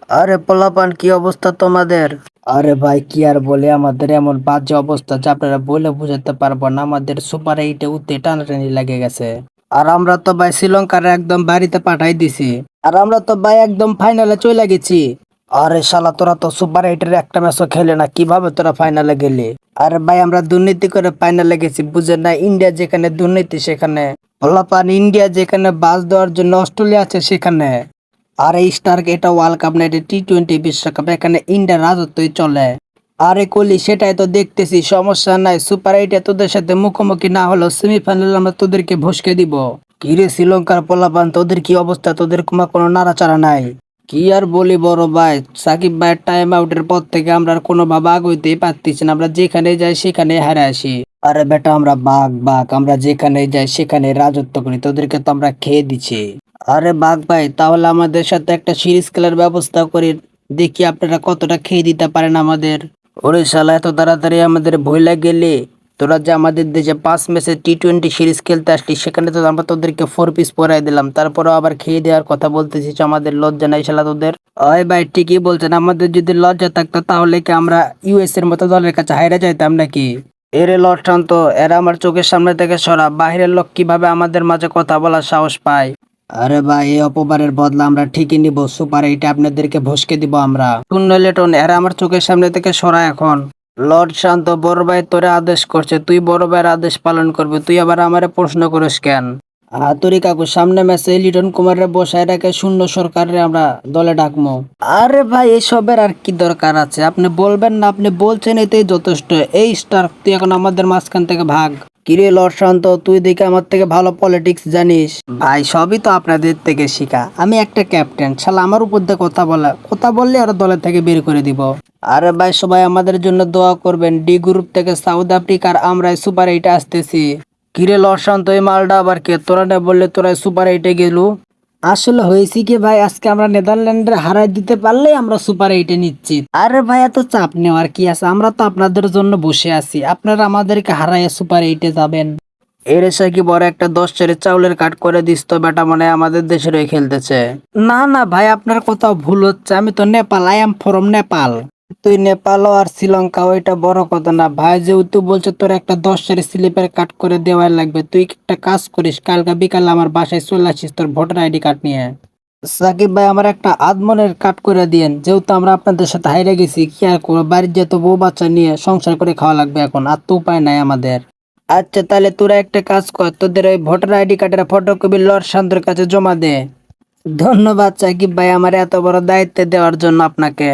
আরে পোলাপান, কি অবস্থা তোমাদের? আরে ভাই, কি আর বলে, আমাদের এমন বাজে অবস্থা যে আপনারা বলে বুঝাতে পারবো না। আমাদের সুপার এইটে উঠতে টানাটানি লেগে গেছে। আর আমরা তো ভাই শ্রীলঙ্কার একদম বাড়িতে পাঠাই দিছি। আর আমরা তো ভাই একদম ফাইনালে চলে গেছি। আরে শালা, তোরা তো সুপার এইটের একটা ম্যাচও খেলে না, কিভাবে তোরা ফাইনালে গেলি? আরে ভাই, আমরা দুর্নীতি করে ফাইনালে গেছি, বুঝেন না? ইন্ডিয়া যেখানে দুর্নীতি সেখানে পোলাপান, ইন্ডিয়া যেখানে বাস দেওয়ার জন্য অস্ট্রেলিয়া আছে সেখানে। আর এই স্টার্ক, এটা ওয়ার্ল্ড কাপ না, এটা টি-20 বিশ্বকাপ, এখানে ইন্ডিয়ার রাজত্বই চলে। আরে কলি, সেটাই তো দেখতেছি, সমস্যা নাই। সুপার এইটে তোদের সাথে মুখোমুখি না হলেও সেমিফাইনাল আমরা তোদেরকে ভসকে দিব। কি রে শ্রীলঙ্কার পোলাপান, তোদের কি অবস্থা? তোদের কোনো নাড়াচাড়া নাই? কি আর বলি বড় ভাই, সাকিব ভাইয়ের টাইম আউটের পর থেকে আমরা আর কোনোভাবে আগাইতেই পারতেছি না। আমরা যেখানে যাই সেখানে হারে আসি। আরে বেটা, আমরা বাঘ বাঘ, আমরা যেখানে যাই সেখানে রাজত্ব করি, তোদেরকে তো আমরা খেয়ে দিচ্ছি। আরে বাঘ ভাই, তাহলে আমাদের সাথে একটা সিরিজ খেলার ব্যবস্থা করি, দেখি আপনারা কতটা খেয়ে দিতে পারেন আমাদের। ওরে শালা, এত তাড়াতাড়ি আমাদের ভইলা গেলে? তোরা যে আমাদের দেশে 5 ম্যাচে টি-20 সিরিজ খেলতে আসলি, সেখানে তো আমরা তোদেরকে 4 পিস পরাই দিলাম, তারপরেও আবার খেয়ে দেওয়ার কথা বলতেছিস? আমাদের লজ্জা নাই শালা তোদের? ওই ভাই, ঠিকই বলছেন, আমাদের যদি লজ্জা থাকতো তাহলে কি আমরা ইউএস এর মতো দলের কাছে হাইরা যাইতাম নাকি? এরে লর্ড শান্ত, এরা আমার চোখের সামনে থেকে সরা। বাহিরের লোক কিভাবে আমাদের মাঝে কথা বলার সাহস পায়? আরে ভাই, এই অপবারের বদলা আমরা ঠিকই নিব। সুপার এইটা আপনাদেরকে ভসকে দিব আমরা। শূন্য লেটন, এরা আমার চোখের সামনে থেকে সরা এখন। লর্ড শান্ত, বড় ভাই তোরে আদেশ করছে, তুই বড় ভাইয়ের আদেশ পালন করবি, তুই আবার আমারে প্রশ্ন করিস কেন? হাতুড়ি কাকু, সামনে ম্যাচে লিটন কুমারের বসায় রেখে শূন্য সরকারে আমরা দলে ডাকবো। আরে ভাই, এসবের আর কি দরকার আছে? আপনি বলবেন না, আপনি বলছেন, এতেই যথেষ্ট। এই স্টার, তুই এখন আমাদের মাঝখান থেকে ভাগ। কিরে লর্ড শান্ত, তুই দেখে আমার থেকে ভালো পলিটিক্স জানিস। ভাই, সবই তো আপনাদের থেকে শিখা। আমি একটা ক্যাপ্টেন, শালা আমার উপর দিয়ে কথা বললে আর দলের থেকে বের করে দিব। আরে ভাই, সবাই আমাদের জন্য দোয়া করবেন। ডি গ্রুপ থেকে সাউথ আফ্রিকার আমরাই সুপার এইটে আসতেছি। কিরে লর্ড শান্ত, এই মালটা আবার কে? তোরা না বললে তোরা সুপার এইটে গেলু? আসলে হয়েছে কি ভাই, আজকে আমরা নেদারল্যান্ডের হারাই দিতে পারলেই আমরা সুপার এইটে নিচ্ছি। আরে ভাই, এত চাপ নেওয়ার কি আছে? আমরা তো আপনাদের জন্য বসে আছি, আপনারা আমাদেরকে হারাইয়া সুপার এইটে যাবেন। এর এসে কি বড় একটা 10 চাউলের কাট করে দিস তো বেটা, মানে আমাদের দেশের হয়ে খেলতেছে। না না ভাই, আপনার কোথাও ভুল হচ্ছে। আমি তো Nepal, I am from Nepal. তুই নেপালও আর শ্রীলঙ্কাও, এটা বড় কথা না ভাই। যেহেতু বলছে তোর একটা 10 স্লিপের কাট করে দেওয়ার লাগবে, তুই একটা কাজ করিস, কালকে বিকালে আমার বাসায় চলে আসিস তোর ভোটার আইডি কার্ড নিয়ে। সাকিব ভাই, আমার একটা আদমনের কাট করে দিয়েন। যেহেতু আমরা আপনাদের সাথে হাইরে গেছি, কি আর করবো, বাড়ির যেত বউ বাচ্চা নিয়ে সংসার করে খাওয়া লাগবে এখন, আর তো উপায় নাই আমাদের। আচ্ছা, তাহলে তোরা একটা কাজ কর, তোদের ওই ভোটার আইডি কার্ডের ফটোকপি লর্ড শান্তর কাছে জমা দে। ধন্যবাদ সাকিব ভাই, আমার এত বড় দায়িত্ব দেওয়ার জন্য আপনাকে।